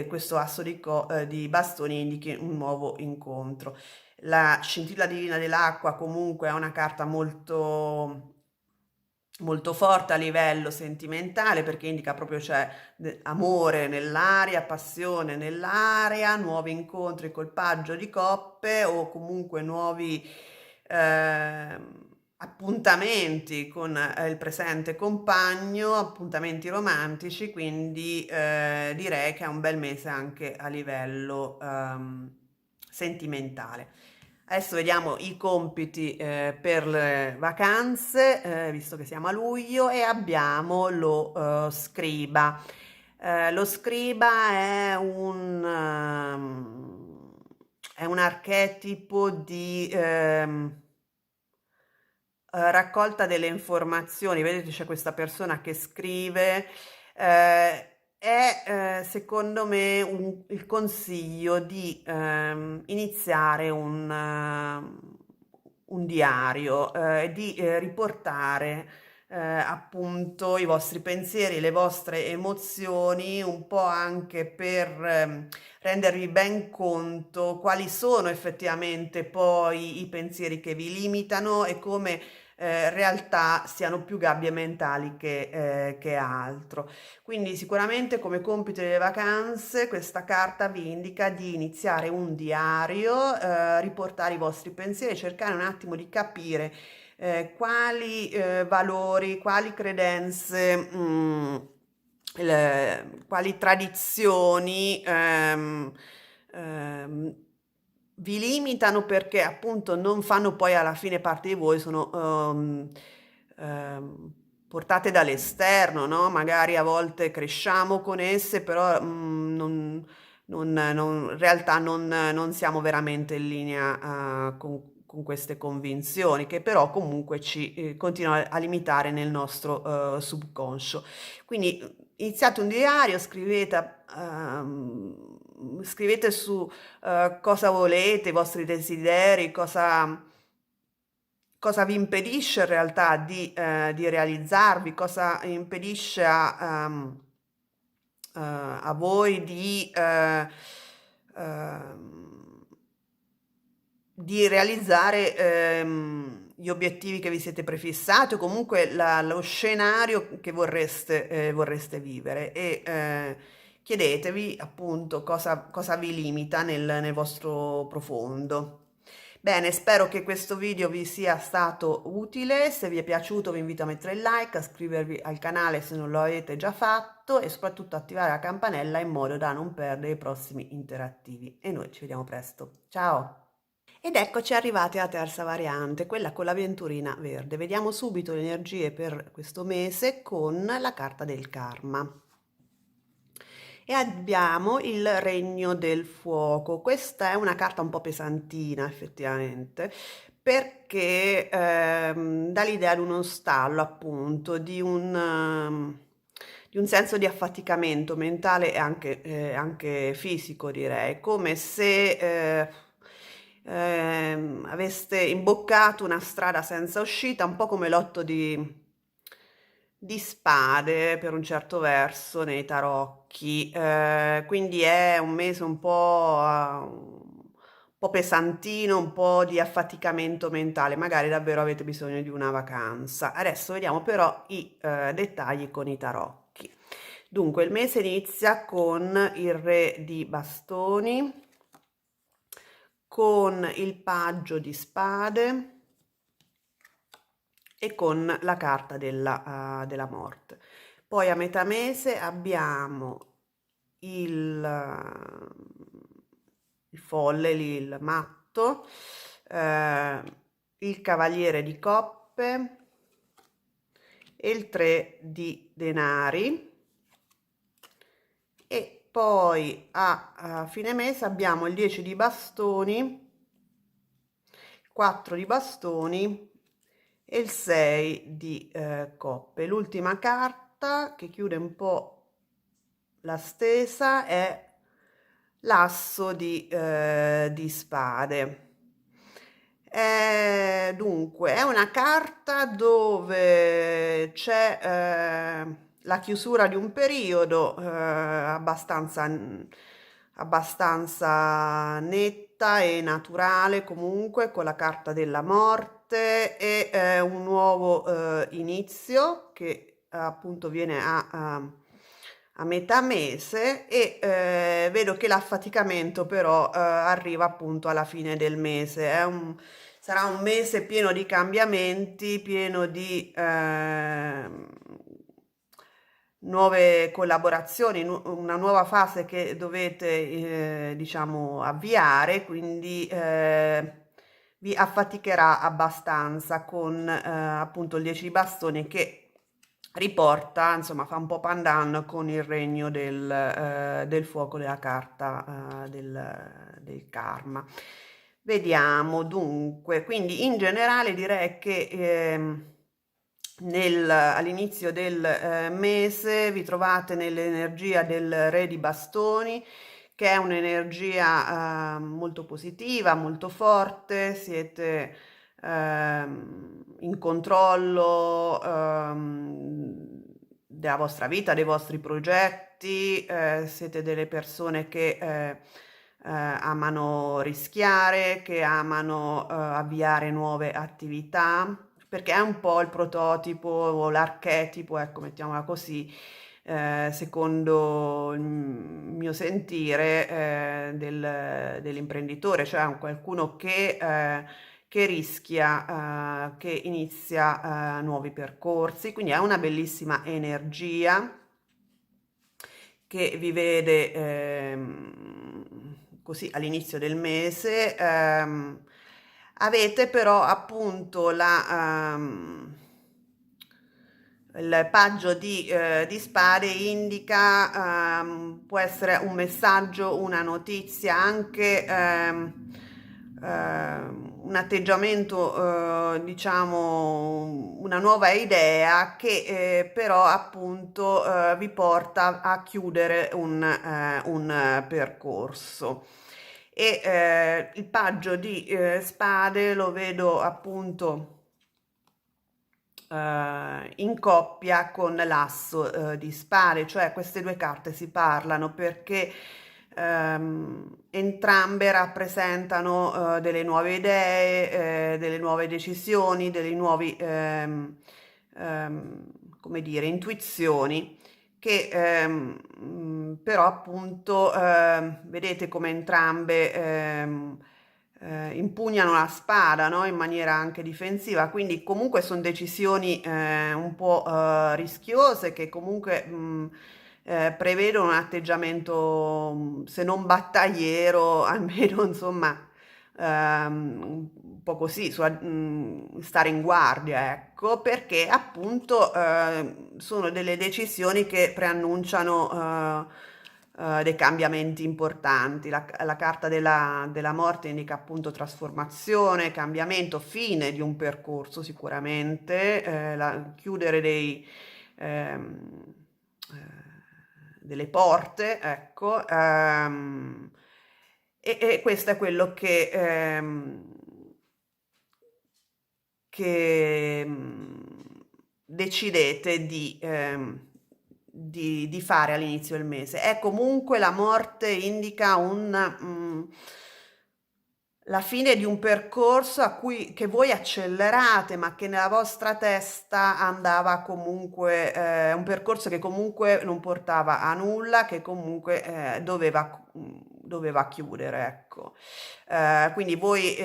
questo asso di bastoni indichi un nuovo incontro. La scintilla divina dell'acqua comunque è una carta molto molto forte a livello sentimentale perché indica proprio c'è amore nell'aria, passione nell'aria, nuovi incontri col paggio di coppe o comunque nuovi appuntamenti con il presente compagno, appuntamenti romantici, quindi direi che è un bel mese anche a livello sentimentale. Adesso vediamo i compiti per le vacanze, visto che siamo a luglio, e abbiamo lo scriba. Lo scriba è un archetipo di raccolta delle informazioni. Vedete, c'è questa persona che scrive, è secondo me il consiglio di iniziare un diario, di riportare appunto i vostri pensieri, le vostre emozioni, un po' anche per rendervi ben conto quali sono effettivamente poi i pensieri che vi limitano e come in realtà siano più gabbie mentali che altro. Quindi sicuramente come compito delle vacanze questa carta vi indica di iniziare un diario, riportare i vostri pensieri, cercare un attimo di capire quali valori, quali credenze, quali tradizioni ehm, vi limitano perché appunto non fanno poi alla fine parte di voi, sono ehm, portate dall'esterno, no? Magari a volte cresciamo con esse, però in realtà non siamo veramente in linea con queste convinzioni, che però comunque ci continuano a limitare nel nostro subconscio. Quindi iniziate un diario, scrivete su cosa volete, i vostri desideri, cosa vi impedisce in realtà di realizzarvi, cosa impedisce a voi ehm, di realizzare gli obiettivi che vi siete prefissati o comunque lo scenario che vorreste vivere e chiedetevi appunto cosa vi limita nel vostro profondo. Bene, spero che questo video vi sia stato utile. Se vi è piaciuto vi invito a mettere il like, a iscrivervi al canale se non lo avete già fatto e soprattutto attivare la campanella in modo da non perdere i prossimi interattivi. E noi ci vediamo presto. Ciao! Ed eccoci arrivati alla terza variante, quella con l'avventurina verde. Vediamo subito le energie per questo mese con la carta del karma. E abbiamo il regno del fuoco. Questa è una carta un po' pesantina, effettivamente, perché dà l'idea di uno stallo, appunto, di un senso di affaticamento mentale e anche fisico, direi, come se aveste imboccato una strada senza uscita, un po' come l'otto di spade per un certo verso nei tarocchi, quindi è un mese un po' pesantino, un po' di affaticamento mentale, magari davvero avete bisogno di una vacanza. Adesso vediamo però i dettagli con i tarocchi. Dunque, il mese inizia con il re di bastoni, con il paggio di spade e con la carta della morte. Poi a metà mese abbiamo il folle, il matto, eh, il cavaliere di coppe e il tre di denari. E poi a fine mese abbiamo il 10 di bastoni, 4 di bastoni e il 6 di coppe. L'ultima carta che chiude un po' la stesa è l'asso di spade. Dunque, è una carta dove c'è la chiusura di un periodo abbastanza netta e naturale, comunque, con la carta della morte e un nuovo inizio che appunto viene a metà mese e vedo che l'affaticamento però arriva appunto alla fine del mese. Sarà un mese pieno di cambiamenti, pieno di nuove collaborazioni, una nuova fase che dovete, diciamo, avviare, quindi vi affaticherà abbastanza con appunto il 10 di bastoni che riporta, insomma, fa un po' pandan con il regno del fuoco della carta del karma. Vediamo dunque, quindi in generale direi che all'inizio del mese vi trovate nell'energia del Re di Bastoni, che è un'energia molto positiva, molto forte, siete in controllo della vostra vita, dei vostri progetti, siete delle persone che amano rischiare, che amano avviare nuove attività, perché è un po' il prototipo o l'archetipo, ecco, mettiamola così, secondo il mio sentire, dell'imprenditore, cioè un qualcuno che rischia, che inizia nuovi percorsi, quindi è una bellissima energia che vi vede così all'inizio del mese. Avete però appunto il paggio di spade indica, può essere un messaggio, una notizia, anche un atteggiamento, diciamo, una nuova idea che però appunto vi porta a chiudere un percorso. E il paggio di spade lo vedo appunto in coppia con l'asso di spade, cioè queste due carte si parlano perché entrambe rappresentano delle nuove idee, delle nuove decisioni, delle nuove, come dire, intuizioni che però appunto vedete come entrambe impugnano la spada, no? In maniera anche difensiva, quindi comunque sono decisioni un po' rischiose che comunque prevedono un atteggiamento se non battagliero, almeno insomma un po' così, stare in guardia, ecco, perché appunto sono delle decisioni che preannunciano dei cambiamenti importanti. La carta della morte indica appunto trasformazione, cambiamento, fine di un percorso sicuramente, chiudere delle porte, ecco, e questo è quello che decidete di fare all'inizio del mese. È comunque la morte indica la fine di un percorso che voi accelerate, ma che nella vostra testa andava comunque, un percorso che comunque non portava a nulla, che comunque doveva chiudere, ecco. Quindi voi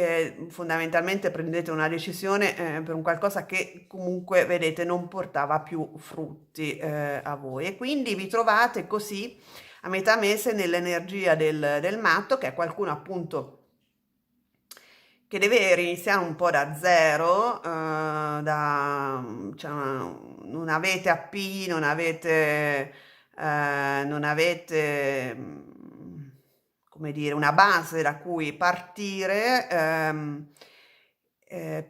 fondamentalmente prendete una decisione per un qualcosa che comunque, vedete, non portava più frutti a voi e quindi vi trovate così a metà mese nell'energia del matto, che è qualcuno appunto che deve riniziare un po' da zero, cioè, non avete appigli, non avete, come dire, una base da cui partire,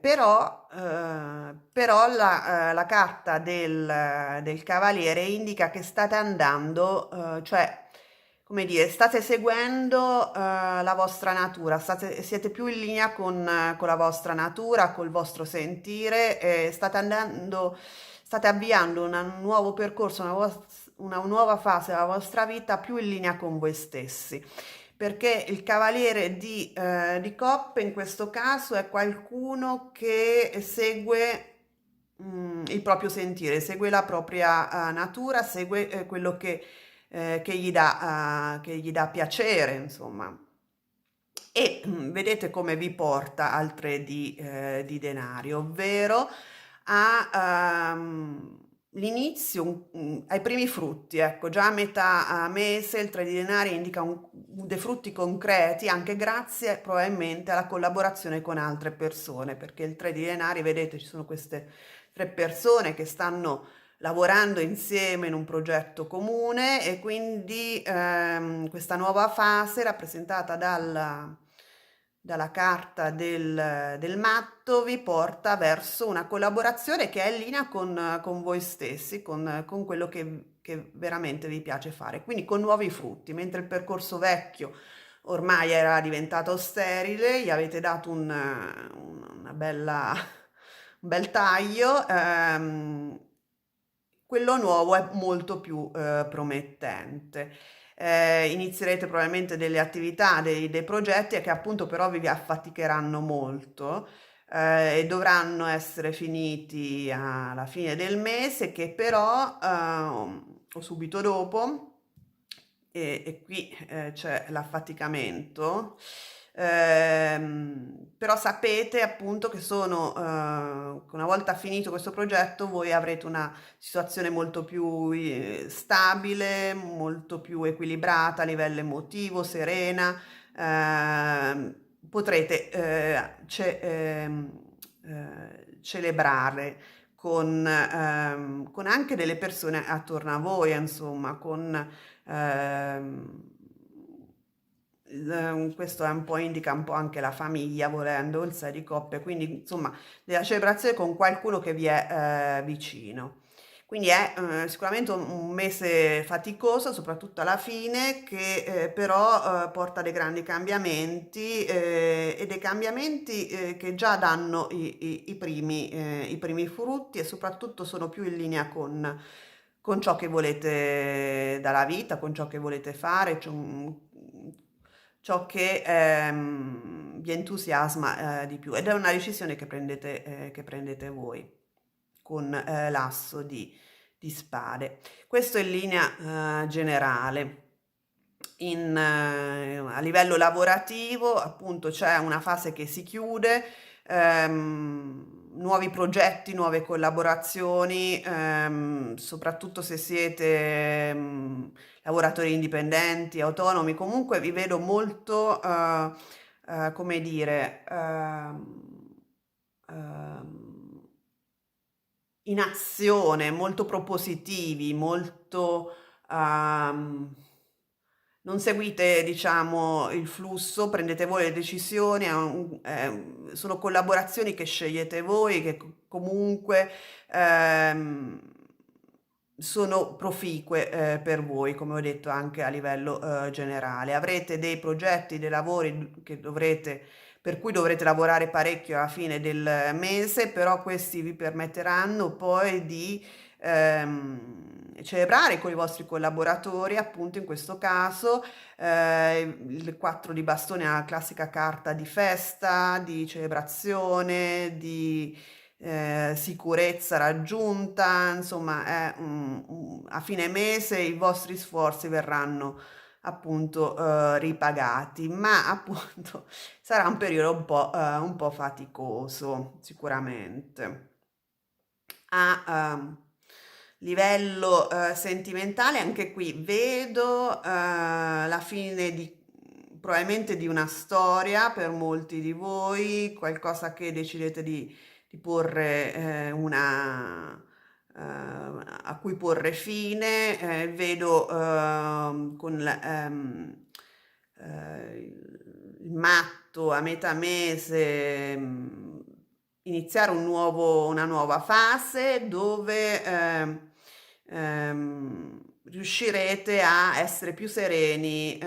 però la carta del cavaliere indica che state andando, cioè come dire, state seguendo la vostra natura, siete più in linea con la vostra natura, col vostro sentire, e state avviando un nuovo percorso, una nuova fase della vostra vita più in linea con voi stessi. Perché il cavaliere di coppe in questo caso è qualcuno che segue il proprio sentire, segue la propria natura, segue quello che gli dà piacere, insomma. E vedete come vi porta al 3 di denari, ovvero l'inizio, ai primi frutti, ecco, già a metà mese il 3 di denari indica dei frutti concreti, anche grazie probabilmente alla collaborazione con altre persone, perché il 3 di denari, vedete, ci sono queste tre persone che stanno lavorando insieme in un progetto comune e quindi questa nuova fase rappresentata dalla carta del matto vi porta verso una collaborazione che è in linea con voi stessi, con quello che veramente vi piace fare, quindi con nuovi frutti, mentre il percorso vecchio ormai era diventato sterile, gli avete dato una un bel taglio, quello nuovo è molto più promettente. Inizierete probabilmente delle attività, dei progetti che appunto però vi affaticheranno molto e dovranno essere finiti alla fine del mese, che però o subito dopo, e qui c'è l'affaticamento. Però sapete appunto che che una volta finito questo progetto voi avrete una situazione molto più stabile, molto più equilibrata a livello emotivo, serena. Potrete celebrare con anche delle persone attorno a voi, insomma, ehm, questo è un po' indica un po' anche la famiglia, volendo, il 6 di coppe, quindi insomma della celebrazione con qualcuno che vi è vicino. Quindi è sicuramente un mese faticoso, soprattutto alla fine, che però porta dei grandi cambiamenti e dei cambiamenti che già danno i primi frutti e soprattutto sono più in linea con ciò che volete dalla vita, con ciò che volete fare, ciò che vi entusiasma di più. Ed è una decisione che prendete voi con l'asso di spade. Questo in linea generale. A livello lavorativo, appunto, c'è una fase che si chiude, nuovi progetti, nuove collaborazioni, soprattutto se siete lavoratori indipendenti, autonomi, comunque vi vedo molto, come dire, ehm, in azione, molto propositivi, molto... non seguite, diciamo, il flusso, prendete voi le decisioni, sono collaborazioni che scegliete voi, che comunque ehm, sono proficue per voi, come ho detto anche a livello generale. Avrete dei progetti, dei lavori per cui dovrete lavorare parecchio alla fine del mese, però questi vi permetteranno poi di celebrare con i vostri collaboratori, appunto in questo caso il 4 di bastone è la classica carta di festa, di celebrazione, di sicurezza raggiunta, insomma, a fine mese i vostri sforzi verranno appunto ripagati, ma appunto sarà un periodo un po' faticoso, sicuramente. A livello sentimentale, anche qui vedo la fine probabilmente di una storia per molti di voi, qualcosa che decidete di porre a cui porre fine. Vedo il matto a metà mese. Iniziare una nuova fase dove riuscirete a essere più sereni,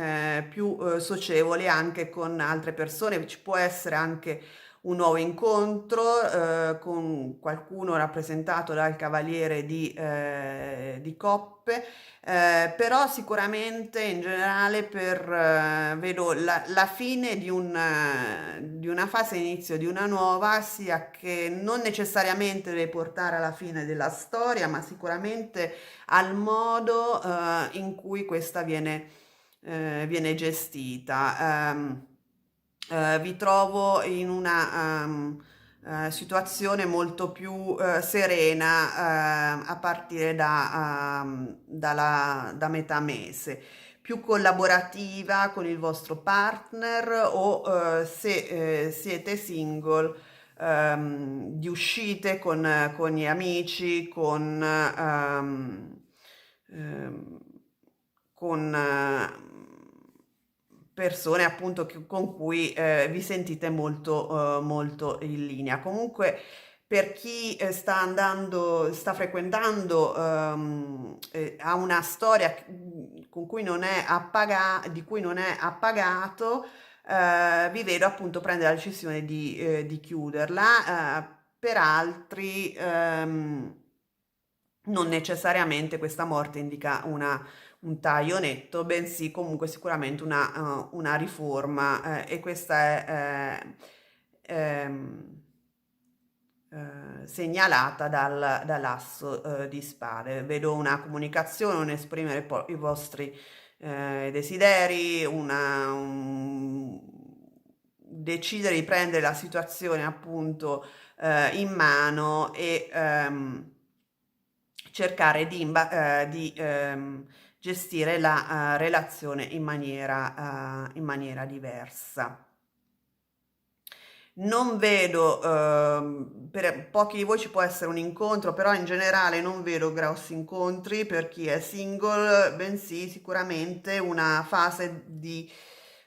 più socievoli anche con altre persone. Ci può essere anche un nuovo incontro con qualcuno rappresentato dal cavaliere di coppe, però sicuramente in generale vedo la fine di una fase, inizio di una nuova, sia che non necessariamente deve portare alla fine della storia, ma sicuramente al modo in cui questa viene gestita. Vi trovo in una situazione molto più serena a partire da metà mese, più collaborativa con il vostro partner o se siete single, di uscite con gli amici, ehm, con persone appunto con cui vi sentite molto, molto in linea. Comunque per chi sta frequentando, ha una storia con cui non è di cui non è appagato, vi vedo appunto prendere la decisione di chiuderla. Per altri, non necessariamente questa morte indica un taglio netto, bensì comunque sicuramente una riforma, e questa è segnalata dall'asso di spade. Vedo una comunicazione, un esprimere i vostri desideri, decidere di prendere la situazione appunto in mano e cercare di gestire la relazione in maniera diversa. Non vedo, per pochi di voi ci può essere un incontro, però in generale non vedo grossi incontri per chi è single, bensì sicuramente una fase di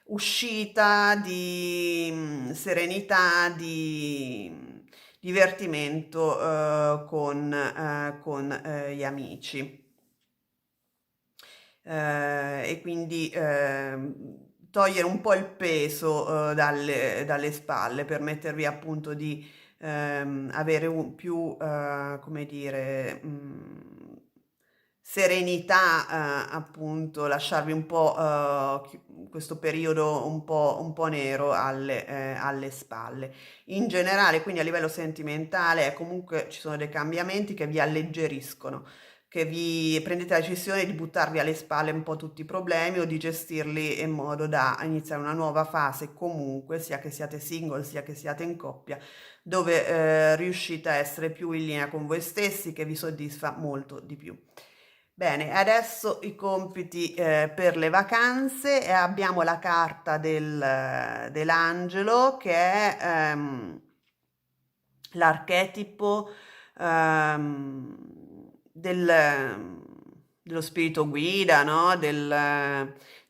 uscita, di serenità, di divertimento con gli amici. E quindi togliere un po' il peso dalle spalle, permettervi appunto di avere più, come dire, serenità, appunto, lasciarvi un po' questo periodo un po' nero alle spalle. In generale, quindi a livello sentimentale, comunque ci sono dei cambiamenti che vi alleggeriscono, che vi prendete la decisione di buttarvi alle spalle un po' tutti i problemi o di gestirli in modo da iniziare una nuova fase comunque, sia che siate single, sia che siate in coppia, dove riuscite a essere più in linea con voi stessi, che vi soddisfa molto di più. Bene, adesso i compiti per le vacanze, e abbiamo la carta dell'angelo, che è l'archetipo ehm, dello spirito guida, no?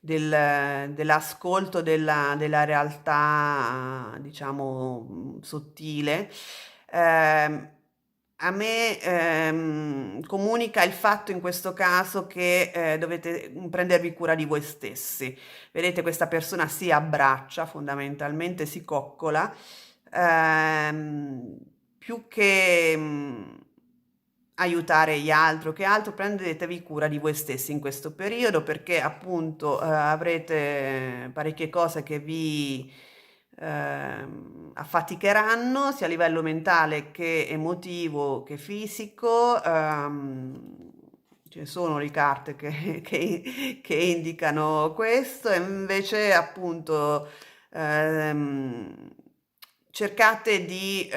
Dell'ascolto della realtà, diciamo, sottile. Ehm, A me comunica il fatto in questo caso che dovete prendervi cura di voi stessi. Vedete, questa persona si abbraccia, fondamentalmente si coccola, ehm, più che aiutare gli altri o che altro, prendetevi cura di voi stessi in questo periodo, perché appunto avrete parecchie cose che vi affaticheranno sia a livello mentale che emotivo che fisico. Ce ne sono le carte che indicano questo, e invece appunto ehm, cercate di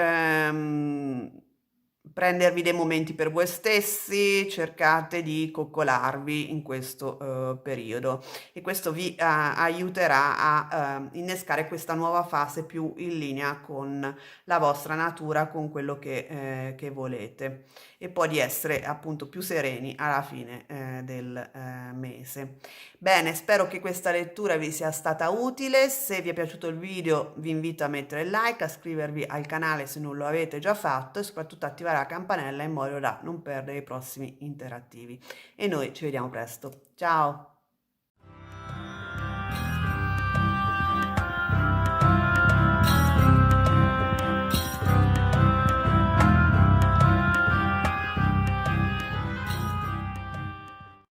prendervi dei momenti per voi stessi, cercate di coccolarvi in questo periodo, e questo vi aiuterà a innescare questa nuova fase più in linea con la vostra natura, con quello che volete, e poi di essere appunto più sereni alla fine del mese. Bene, spero che questa lettura vi sia stata utile. Se vi è piaciuto il video vi invito a mettere il like, a iscrivervi al canale se non lo avete già fatto, e soprattutto attivare la campanella in modo da non perdere i prossimi interattivi. E noi ci vediamo presto. Ciao!